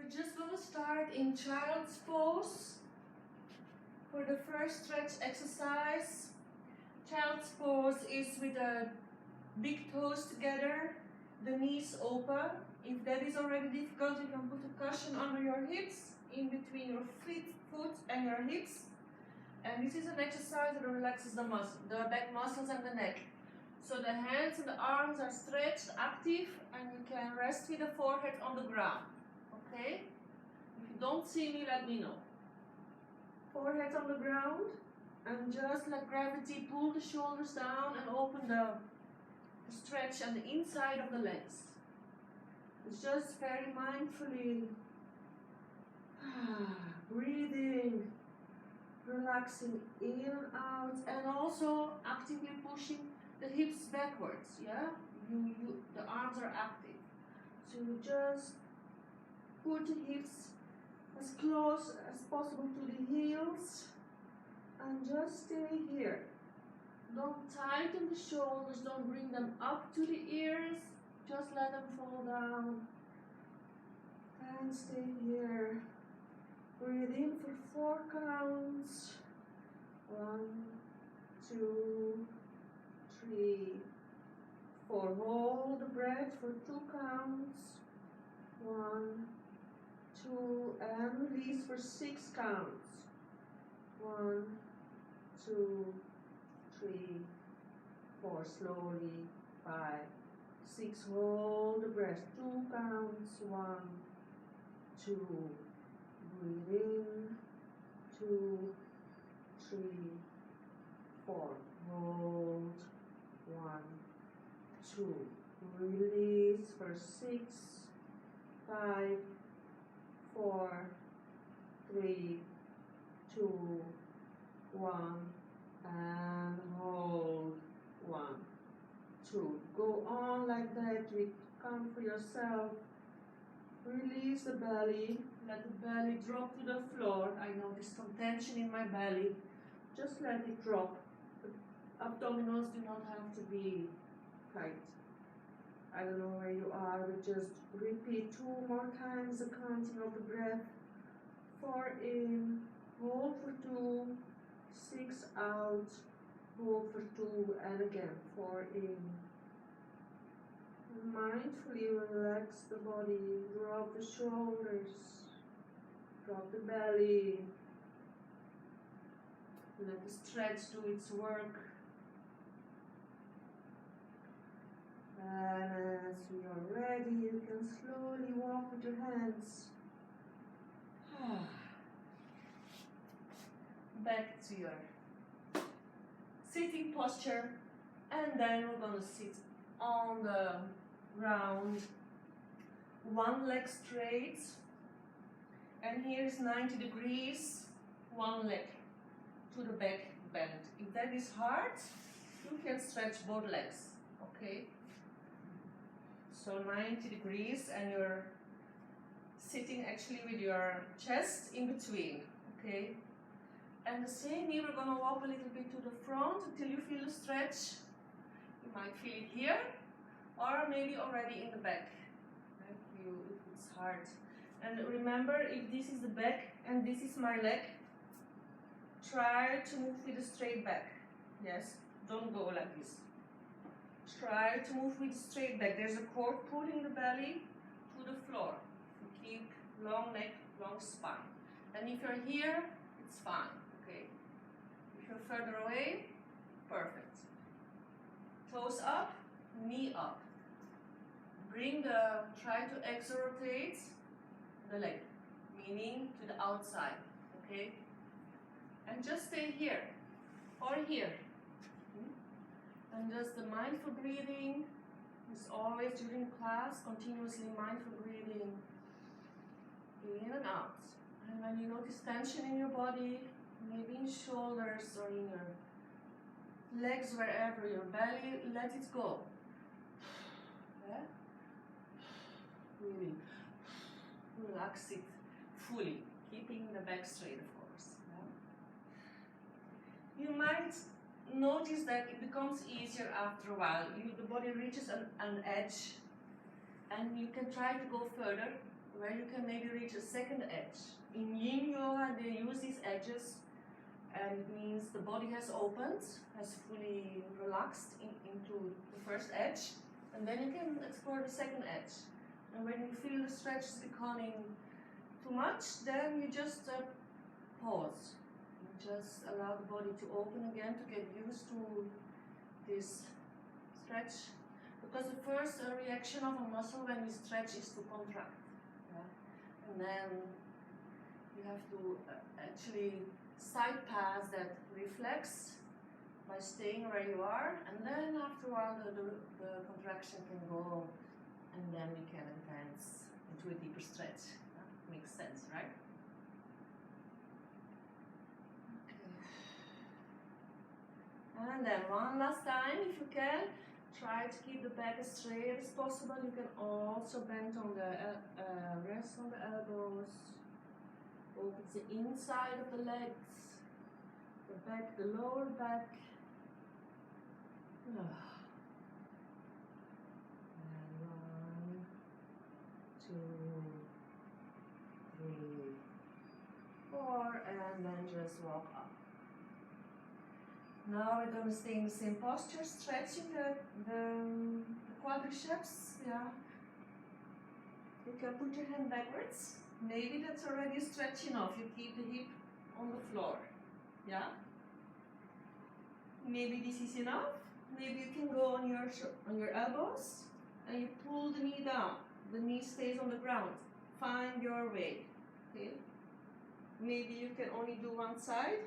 We're just going to start in child's pose for the first stretch exercise. Child's pose is with the big toes together, the knees open. If that is already difficult, you can put a cushion under your hips, in between your foot and your hips. And this is an exercise that relaxes the back muscles and the neck. So the hands and the arms are stretched, active, and you can rest with the forehead on the ground. Okay? If you don't see me, let me know. Forehead on the ground, and just let gravity pull the shoulders down and open the stretch on the inside of the legs. It's just very mindfully breathing, relaxing in and out, and also actively pushing the hips backwards. Yeah, the arms are active, so you just put the hips as close as possible to the heels and just stay here. Don't tighten the shoulders, don't bring them up to the ears, just let them fall down and stay here. Breathe in for 4 counts. 1, 2, 3, 4. Hold the breath for 2 counts. 1, 2, and release for 6 counts. 1, 2, 3, 4. Slowly. 5, 6. Hold the breath. 2 counts. 1, 2. Breathe in. 2, 3, 4. Hold. 1, 2. Release for 6, 5, 4, 3, 2, 1, and hold. 1, 2. Go on like that. Count for yourself. Release the belly. Let the belly drop to the floor. I notice some tension in my belly. Just let it drop. The abdominals do not have to be tight. I don't know where you are, but just repeat 2 more times the counting of the breath. 4 in, hold for 2, 6 out, hold for 2, and again 4 in. Mindfully relax the body, drop the shoulders, drop the belly. Let the stretch do its work. And as you are ready, you can slowly walk with your hands back to your sitting posture, and then we're going to sit on the ground, one leg straight, and here's 90 degrees, one leg to the back bend. If that is hard, you can stretch both legs, okay? So 90 degrees, and you're sitting actually with your chest in between, okay? And the same here, we're going to walk a little bit to the front until you feel the stretch. You might feel it here, or maybe already in the back. Right? If it's hard. And remember, if this is the back and this is my leg, try to move with a straight back. Yes, don't go like this. Try to move with a straight back. There's a cord pulling the belly to the floor. You keep long neck, long spine. And if you're here, it's fine. Okay. If you're further away, perfect. Toes up, knee up. Try to exorotate the leg, meaning to the outside. Okay. And just stay here or here. And just the mindful breathing is always during class, continuously mindful breathing in and out. And when you notice tension in your body, maybe in shoulders or in your legs, wherever, your belly, let it go. Yeah? Really relax it fully, keeping the back straight, of course. Yeah? You might notice that it becomes easier after a while. The body reaches an edge, and you can try to go further where you can maybe reach a second edge. In Yin Yoga, they use these edges, and it means the body has opened, has fully relaxed into the first edge, and then you can explore the second edge. And when you feel the stretch is becoming too much, then you just pause. You just allow the body to open again, to get used to this stretch. Because the first reaction of a muscle when we stretch is to contract. Yeah? And then you have to actually side pass that reflex by staying where you are, and then after a while the contraction can go, and then we can advance into a deeper stretch. Makes sense, right? Okay. And then one last time, if you can, try to keep the back as straight as possible. You can also bend on the rest on the elbows. Open the inside of the legs, the back, the lower back. And 1, 2, 3, 4, and then just walk up. Now we're going to stay in the same posture, stretching the quadriceps. Yeah. You can put your hand backwards. Maybe that's already stretch enough. You keep the hip on the floor. Yeah. Maybe this is enough. Maybe you can go on your elbows and you pull the knee down. The knee stays on the ground. Find your way. Okay. Maybe you can only do one side.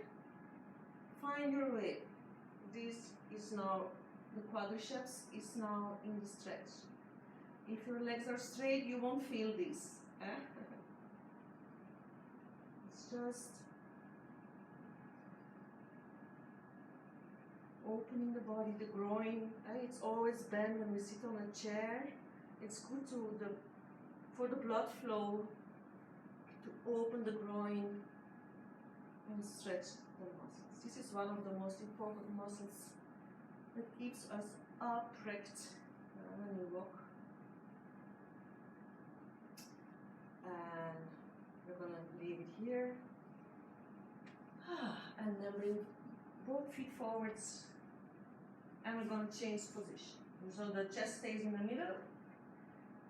Find your way. This is now, the quadriceps is now in the stretch. If your legs are straight, you won't feel this. It's just opening the body, the groin. It's always bent when we sit on a chair. It's good for the blood flow to open the groin and stretch the muscles. This is one of the most important muscles that keeps us upright when we walk. And we're going to leave it here. And then bring both feet forwards. And we're going to change position. So the chest stays in the middle.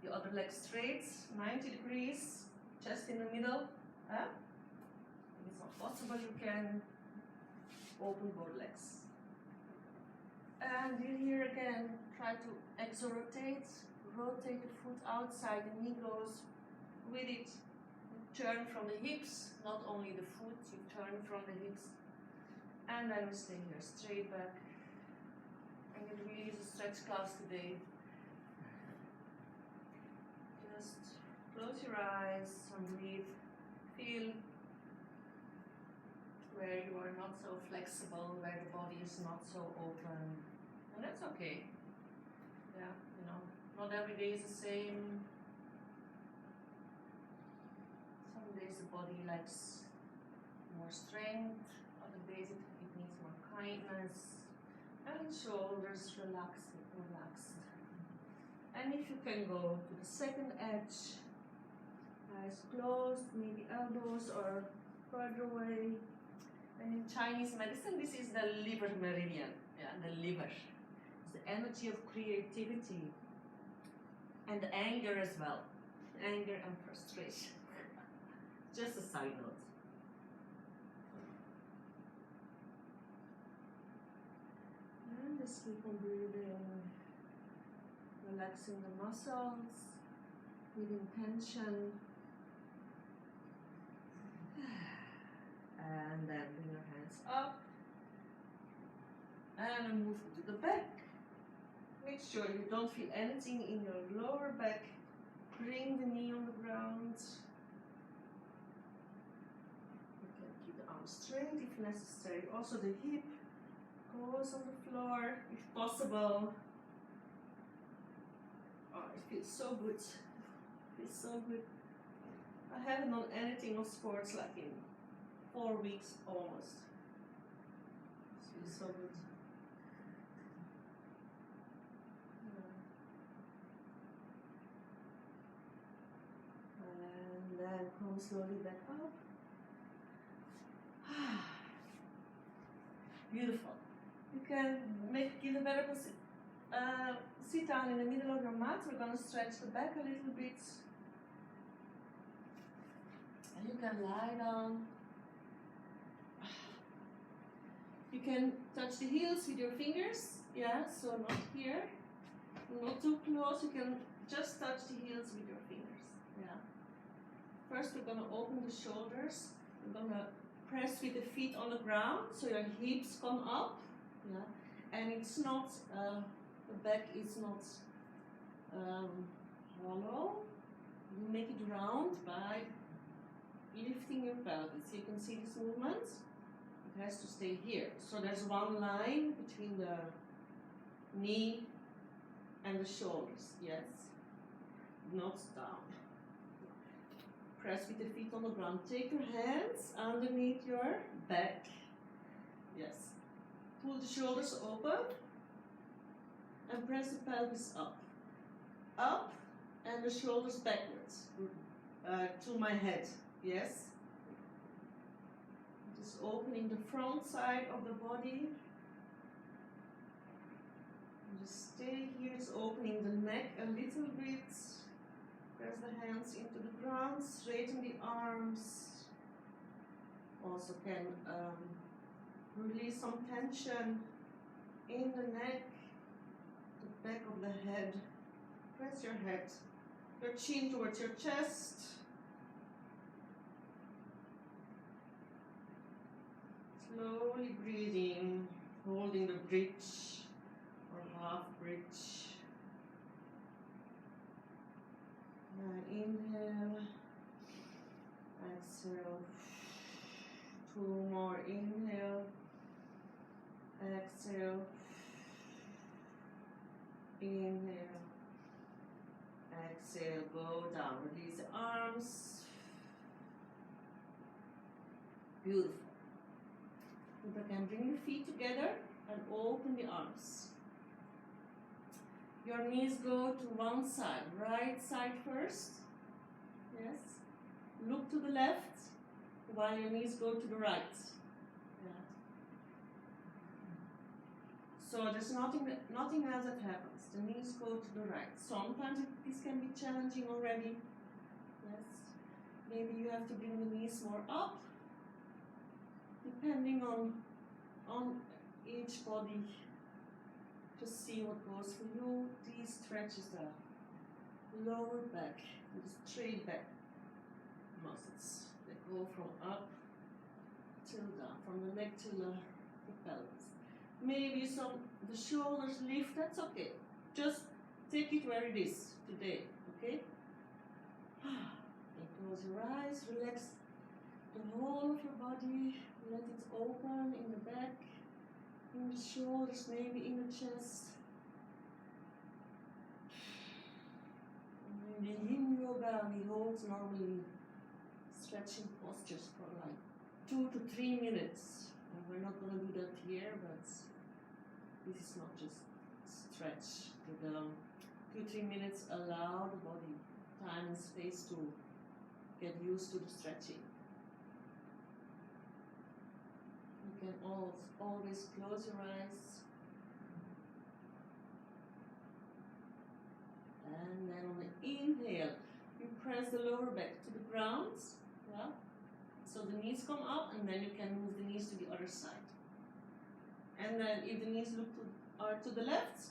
The other leg straight, 90 degrees. Chest in the middle. If it's not possible, you can open both legs. And here again, try to exo-rotate. Rotate the foot outside, the knee goes with it. You turn from the hips, not only the foot, you turn from the hips. And then we stay here, straight back. And it really is a stretch class today. Just close your eyes and breathe. Feel where you are not so flexible, where the body is not so open. And that's okay. Yeah, you know, not every day is the same. Some days the body likes more strength, other days it needs more kindness. And shoulders relaxed. And if you can go to the second edge, eyes closed, maybe elbows or further away. And in Chinese medicine, this is the liver meridian. Yeah, the liver. It's the energy of creativity and the anger as well. Anger and frustration. Just a side note. And just keep on breathing, relaxing the muscles, feeling tension. And then bring your hands up and move to the back. Make sure you don't feel anything in your lower back. Bring the knee on the ground. You can keep the arms straight if necessary. Also the hip goes on the floor if possible. Oh, it feels so good. It feels so good. I haven't done anything of sports like in 4 weeks almost. It feels so good. Come slowly back up. Beautiful. You can give a better sit down in the middle of your mat. We're going to stretch the back a little bit. And you can lie down. You can touch the heels with your fingers. Yeah, so not here. Not too close. You can just touch the heels with your fingers. Yeah. First, we're going to open the shoulders. We're going to press with the feet on the ground so your hips come up. Yeah. And it's not, the back is not hollow. You make it round by lifting your pelvis. You can see this movement. It has to stay here. So there's one line between the knee and the shoulders. Yes. Not down. Press with the feet on the ground. Take your hands underneath your back. Yes. Pull the shoulders open and press the pelvis up. Up and the shoulders backwards to my head. Yes. Just opening the front side of the body. Just stay here. Just opening the neck a little bit. Press the hands into the ground. Straighten the arms. Also can release some tension in the neck, the back of the head. Press your head, your chin towards your chest. Slowly breathing, holding the bridge or half bridge. Inhale, exhale. 2 more. Inhale, exhale. Inhale, exhale. Go down. Release the arms. Beautiful. You can bring your feet together and open the arms. Your knees go to one side, right side first. Yes. Look to the left while your knees go to the right. Yeah. So there's nothing else that happens. The knees go to the right. Sometimes this can be challenging already. Yes. Maybe you have to bring the knees more up, depending on each body. Just see what goes for you. These stretches the lower back and the straight back muscles. They go from up till down, from the neck to the pelvis. Maybe the shoulders lift, that's okay. Just take it where it is today, okay? And close your eyes, relax the whole of your body, let it open in the back, in the shoulders, maybe in the chest. In the yin yoga, we hold normally stretching postures for like 2 to 3 minutes. And we're not going to do that here, but this is not just stretch. The 2-3 minutes allow the body time and space to get used to the stretching. You can always close your eyes. And then on the inhale, you press the lower back to the ground. Yeah? So the knees come up, and then you can move the knees to the other side. And then if the knees are to the left,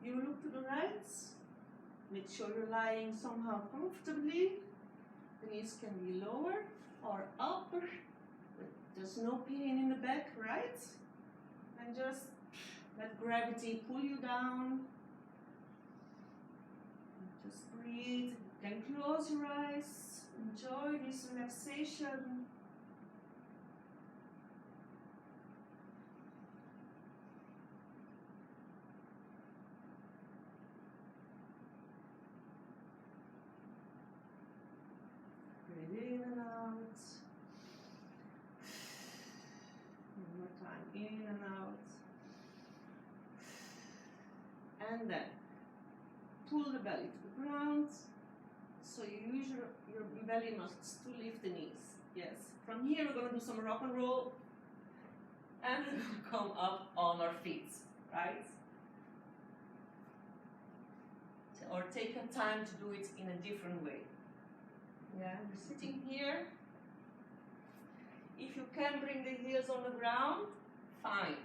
you look to the right. Make sure you're lying somehow comfortably. The knees can be lower or upper. There's no pain in the back, right? And just let gravity pull you down. Just breathe. Then close your eyes. Enjoy this relaxation. Breathe in and out. One more time, in and out. And then pull the belly to the ground. So you use your belly muscles to lift the knees. Yes. From here we're going to do some rock and roll. And we're going to come up on our feet, right? Or take your time to do it in a different way. Yeah, you're sitting here. If you can bring the heels on the ground, fine.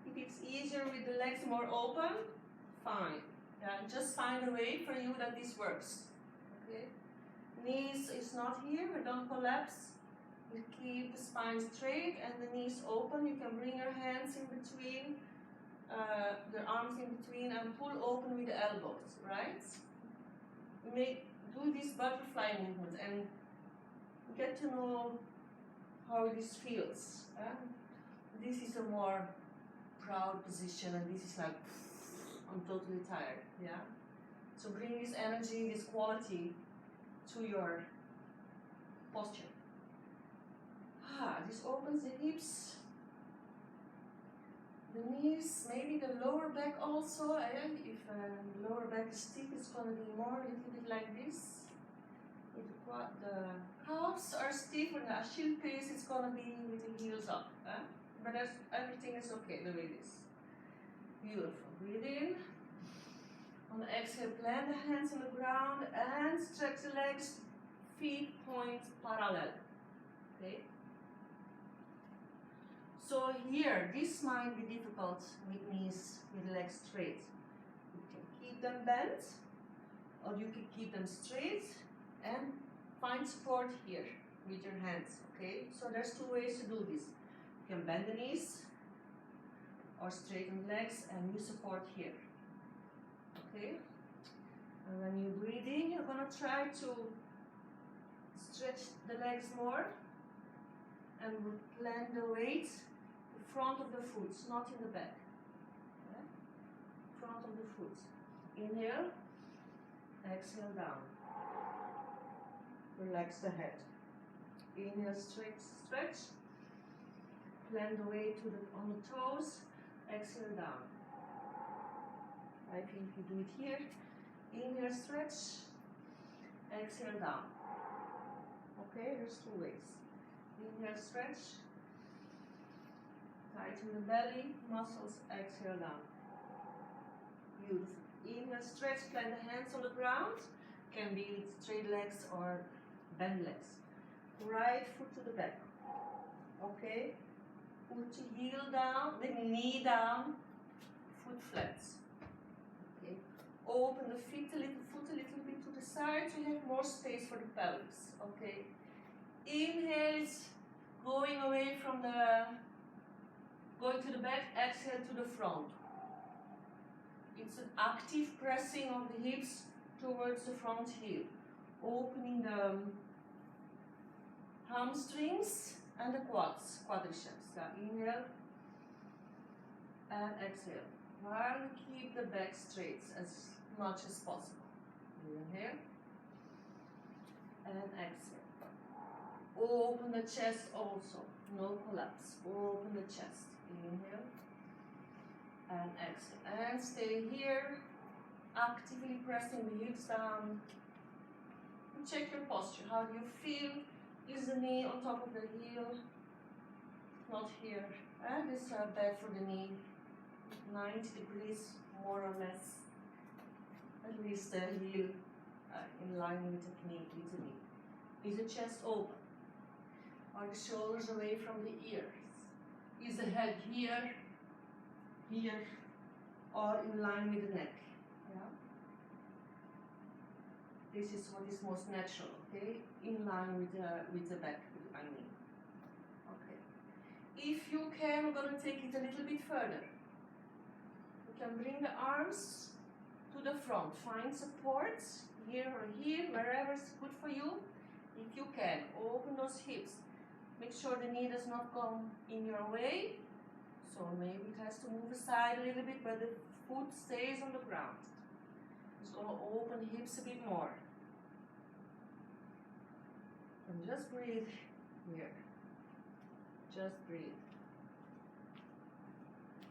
If it's easier with the legs more open, fine. Yeah, just find a way for you that this works. Okay? Knees is not here, we don't collapse. We keep the spine straight and the knees open. You can bring your hands in between, your arms in between, and pull open with the elbows, right? Do this butterfly movement and get to know how this feels. This is a more proud position, and this is like, I'm totally tired, yeah? So bring this energy, this quality to your posture. This opens the hips, the knees, maybe the lower back also. If the lower back is stiff, it's going to be more a little bit like this. If the calves are stiff and the Achilles pace, it's going to be with the heels up. But everything is okay the way it is. Beautiful. Breathe in. On the exhale, plant the hands on the ground and stretch the legs, feet point parallel. Okay? So here, this might be difficult with knees, with legs straight. You can keep them bent, or you can keep them straight and find support here with your hands, okay? So there's two ways to do this. You can bend the knees or straighten the legs and you support here, okay? And when you breathe in, you're gonna try to stretch the legs more and plant the weight in front of the foot, not in the back. Okay? Front of the foot. Inhale, exhale down. Relax the head. Inhale, stretch. Plant the weight on the toes. Exhale down. I think you do it here. Inhale, stretch. Exhale down. Okay, there's two ways. Inhale, stretch. Tighten the belly, muscles, exhale down. Beautiful. Inhale, stretch, plant the hands on the ground. Can be with straight legs or bent legs. Right foot to the back. Okay? Put the heel down, the knee down, foot flat. Okay? Open the foot a little bit to the side so you have more space for the pelvis. Okay? Inhale, going away from going to the back, exhale to the front. It's an active pressing of the hips towards the front heel. Opening the hamstrings and the quadriceps. So inhale and exhale. While you keep the back straight as much as possible. Inhale and exhale. Open the chest also, no collapse. Open the chest. Inhale and exhale. And stay here, actively pressing the hips down. And check your posture. How do you feel? Is the knee on top of the heel? Not here. And this bad for the knee. 90 degrees, more or less. At least the heel in line with the knee. Is the chest open? Are the shoulders away from the ears? Is the head here, or in line with the neck? Yeah? This is what is most natural, okay? In line with the back, I mean. Okay. If you can, we're going to take it a little bit further. You can bring the arms to the front. Find support here or here, wherever is good for you. If you can, open those hips. Make sure the knee does not come in your way. So maybe it has to move aside a little bit, but the foot stays on the ground. Just going to open the hips a bit more. And just breathe here. Just breathe.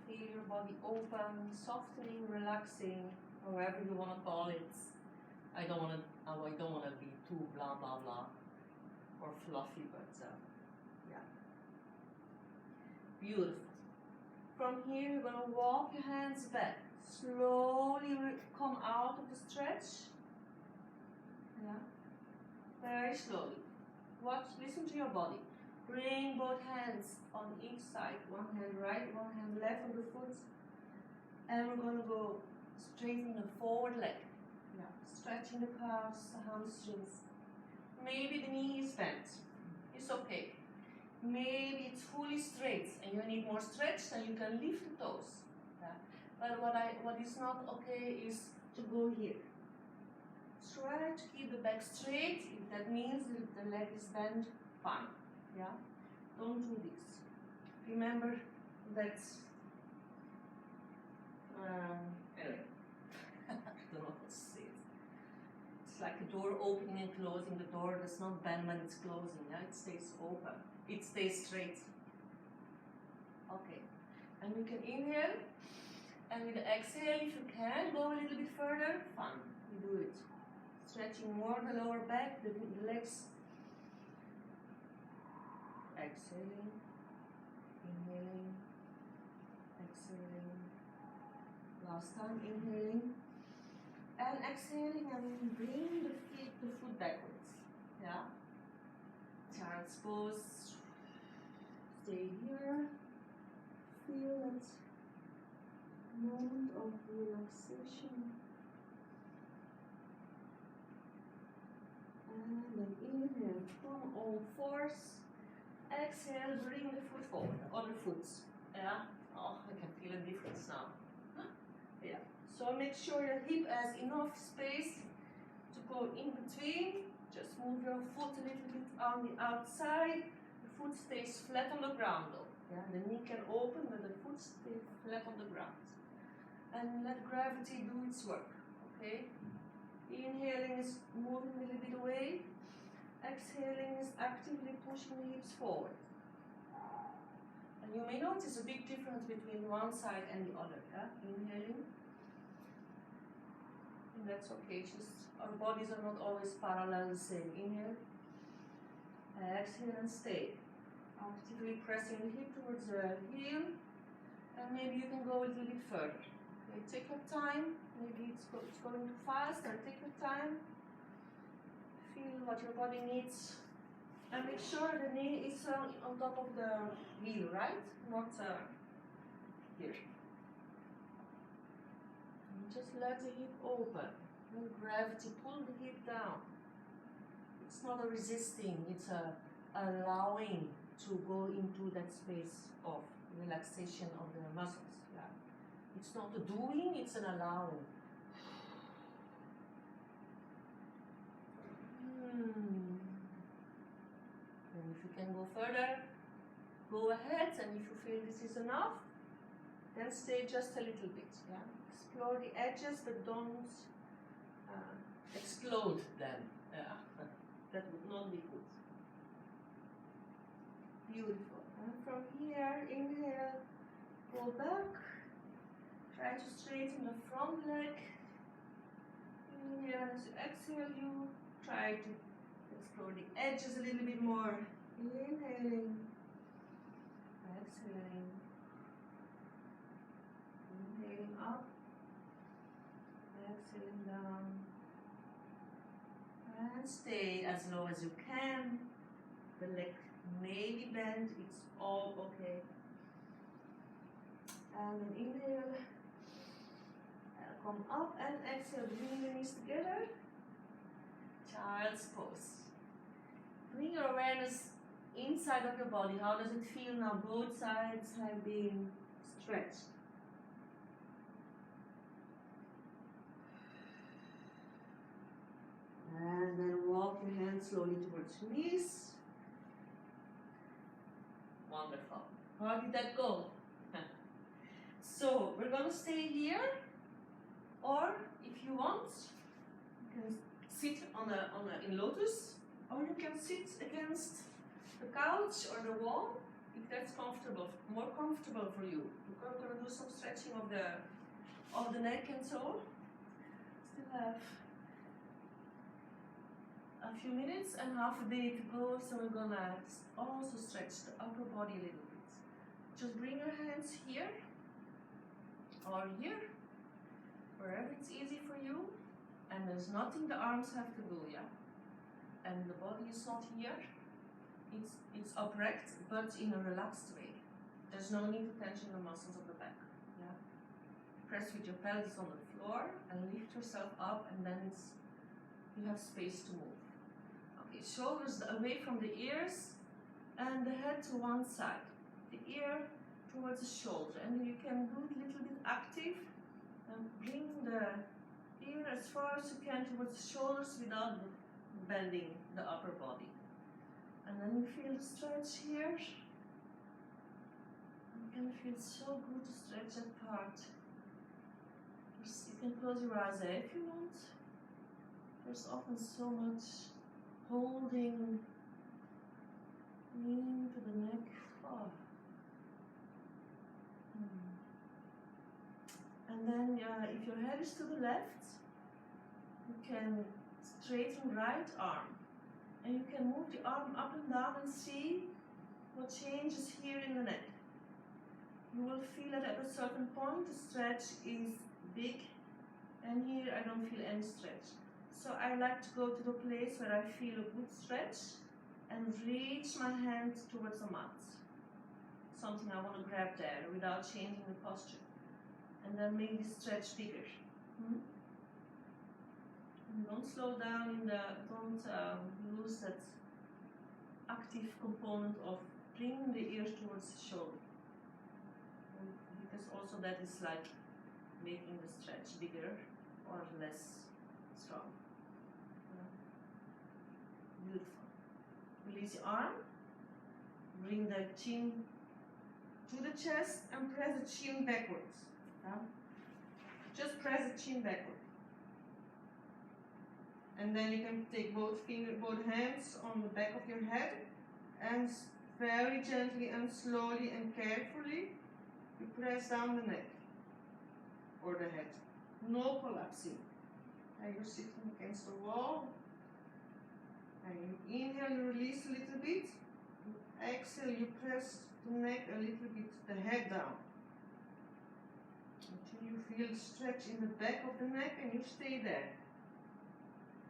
Feel your body open, softening, relaxing, however you want to call it. Oh, I don't want to be too blah blah blah or fluffy, but yeah. Beautiful. From here, you're going to walk your hands back. Slowly come out of the stretch. Yeah. Very slowly. Watch, listen to your body. Bring both hands on each side. One hand right, one hand left on the foot. And we're going to go straighten the forward leg. Yeah. Stretching the calves, the hamstrings. Maybe the knee is bent. It's okay. Maybe it's fully straight and you need more stretch, then you can lift the toes. Yeah. But what is not okay is to go here. Try to keep the back straight. If that means that the leg is bent, fine. Yeah. Don't do this. Remember that. Anyway, I don't know what to say. It's like a door opening and closing. The door does not bend when it's closing. Yeah, it stays open. It stays straight. Okay, and you can inhale, and with the exhale, if you can, go a little bit further. Fun. You do it. Stretching more the lower back, the legs. Exhaling, inhaling, exhaling. Last time, inhaling and exhaling, and bring the foot backwards. Yeah. Child's pose. Stay here. Feel that moment of relaxation. And then inhale from all fours. Exhale, bring the foot forward, the other foot. Yeah. Oh, I can feel a difference now. Yeah. So make sure your hip has enough space to go in between. Just move your foot a little bit on the outside. The foot stays flat on the ground though. Yeah, the knee can open, but the foot stays flat on the ground. And let gravity do its work. Okay? Inhaling is moving a little bit away. Exhaling is actively pushing the hips forward. And you may notice a big difference between one side and the other. Yeah? Inhaling. And that's okay. Just our bodies are not always parallel the same. Inhale. Exhale and stay. Actively pressing the hip towards the heel. And maybe you can go a little bit further. Okay, take your time. Maybe it's going too fast, and take your time. Feel what your body needs. And make sure the knee is on top of the heel, right? Not here. And just let the hip open. Let gravity pull the hip down. It's not a resisting, it's a allowing to go into that space of relaxation of the muscles. Yeah. It's not a doing, it's an allowing. And if you can go further, go ahead, and if you feel this is enough, then stay just a little bit. Yeah? Explore the edges, but don't explode them. Yeah. That would not be good. Beautiful. And from here, inhale, go back. Try to straighten the front leg. Inhale, as you exhale, you try to explore the edges a little bit more. Inhaling, exhaling, inhaling up, exhaling down, and stay as low as you can. The leg may be bent, it's all okay. And then inhale, come up, and exhale, bring your knees together. Child's pose. Bring your awareness inside of your body. How does it feel now? Both sides have been stretched. And then walk your hands slowly towards your knees. Wonderful. How did that go? So we're going to stay here, or if you want, you can sit in lotus, or you can sit against the couch or the wall if that's more comfortable for you. We're going to do some stretching of the neck and so. Still have a few minutes and half a day to go, so we're gonna also stretch the upper body a little bit. Just bring your hands here or here, wherever it's easy for you, and there's nothing the arms have to do, yeah? And the body is not here, it's upright, but in a relaxed way. There's no need to tension the muscles of the back, yeah? Press with your pelvis on the floor and lift yourself up, and then you have space to move. Okay, shoulders away from the ears and the head to one side. The ear towards the shoulder, and you can do it a little bit active and bring the ear as far as you can towards the shoulders without bending the upper body. And then you feel the stretch here. You can feel so good to stretch that part. You can close your eyes if you want. There's often so much holding into the neck. Oh. And then if your head is to the left, you can straighten right arm. And you can move the arm up and down and see what changes here in the neck. You will feel that at a certain point the stretch is big, and here I don't feel any stretch. So I like to go to the place where I feel a good stretch and reach my hand towards the mat. Something I want to grab there without changing the posture. And then make the stretch bigger. Don't slow down don't lose that active component of bringing the ear towards the shoulder. Because also that is like making the stretch bigger or less strong. Beautiful. Release your arm. Bring the chin to the chest and press the chin backwards. Just press the chin backward. And then you can take both hands on the back of your head and very gently and slowly and carefully you press down the neck or the head. No collapsing. And you're sitting against the wall. And you inhale, you release a little bit. You exhale, you press the neck a little bit, the head down. Until you feel the stretch in the back of the neck, and you stay there.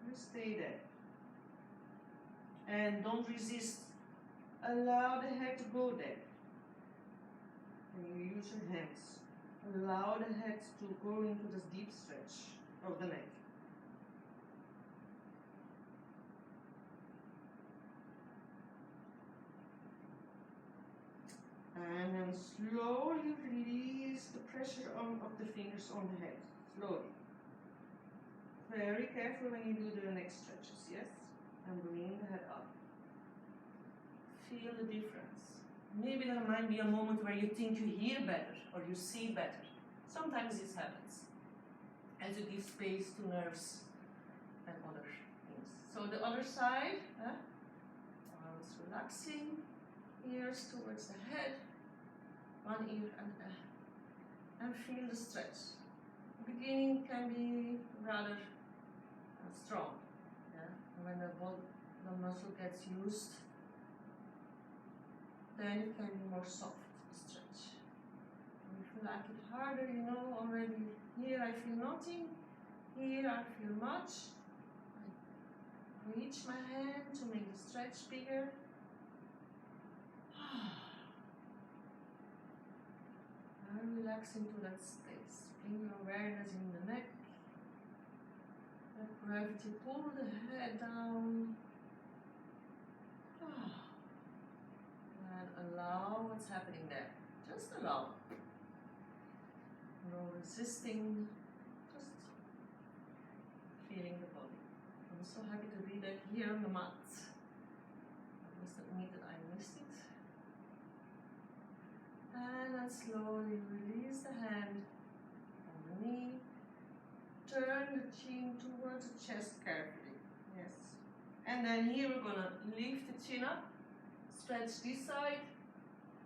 You stay there. And don't resist. Allow the head to go there. And you use your hands. Allow the head to go into this deep stretch of the neck. And then slowly release the pressure of the fingers on the head. Slowly. Very careful when you do the neck stretches, yes? And bring the head up. Feel the difference. Maybe there might be a moment where you think you hear better or you see better. Sometimes this happens as you give space to nerves and other things. So the other side, arms relaxing, ears towards the head, one ear and feel the stretch. The beginning can be rather strong, yeah? When the muscle gets used, then it can be more soft stretch. And if you like it harder, you know already, here I feel nothing, here I feel much. I reach my hand to make the stretch bigger. And relax into that space. Bring your awareness in the neck. Let gravity pull the head down. And allow what's happening there. Just allow. No resisting. Just feeling the body. I'm so happy to be there here on the mat. I must admit that I missed it. And then slowly release the hand on the knee. Turn the chin towards the chest carefully. Yes. And then here we're gonna lift the chin up. Stretch this side.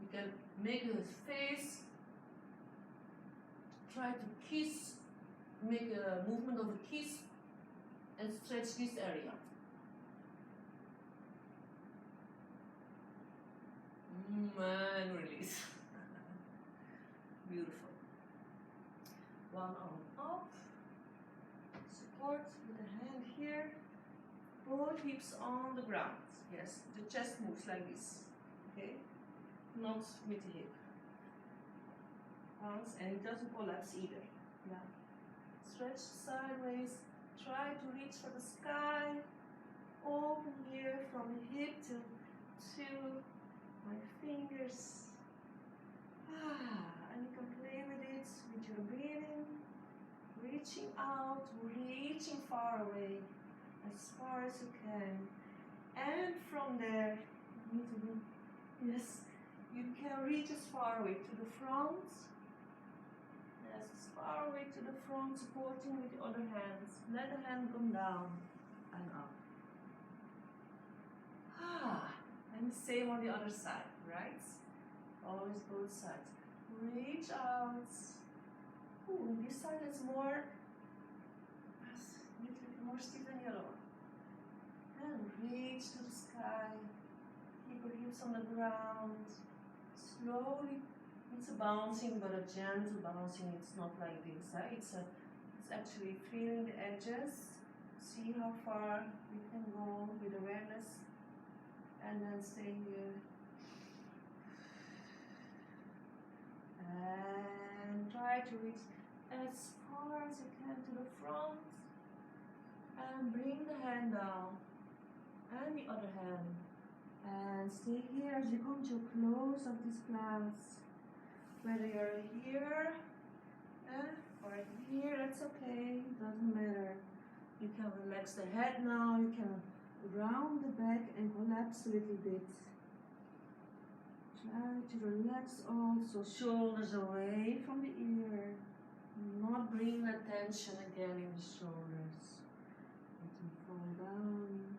You can make a face. Try to kiss. Make a movement of a kiss. And stretch this area. And release. Beautiful. One arm up. Support with the hand here. Both hips on the ground. Yes, the chest moves like this. Okay? Not with the hip. Once, and it doesn't collapse either. Yeah. Stretch sideways. Try to reach for the sky. Open here from the hip to my fingers. And you can play with it with your breathing. Reaching out, reaching far away, as far as you can. And from there, yes, you can reach as far away to the front. Yes, as far away to the front, supporting with the other hand. Let the hand come down and up. And the same on the other side, right? Always both sides. Reach out. Ooh, this side is more, little bit more stiff than the other one. And reach to the sky. Keep your hips on the ground. Slowly. It's a bouncing, but a gentle bouncing. It's not like this. It's actually feeling the edges. See how far you can go with awareness. And then stay here. And try to reach as far as you can to the front. And bring the hand down. And the other hand. And stay here as you come to a close of this class. Whether you're here or here, that's okay. Doesn't matter. You can relax the head now. You can round the back and collapse a little bit. Try to relax also, shoulders away from the ear. Not bring the tension again in the shoulders. Let them fall down.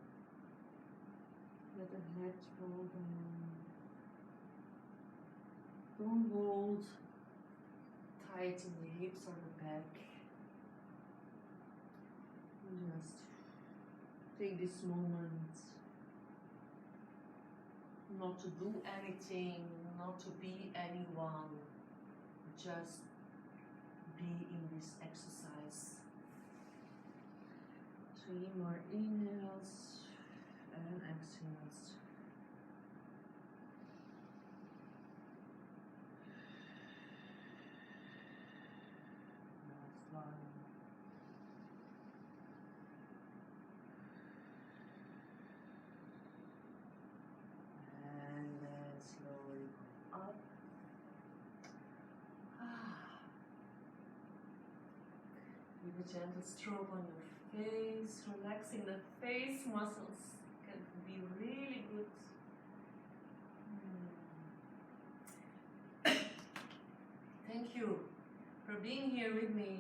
Let the head fall down. Don't hold tight in the hips or the back. Just take this moment not to do anything, not to be anyone, just be in this exercise. 3 more inhales and exhales. Last one. Give a gentle stroke on your face, relaxing the face muscles can be really good. Thank you for being here with me.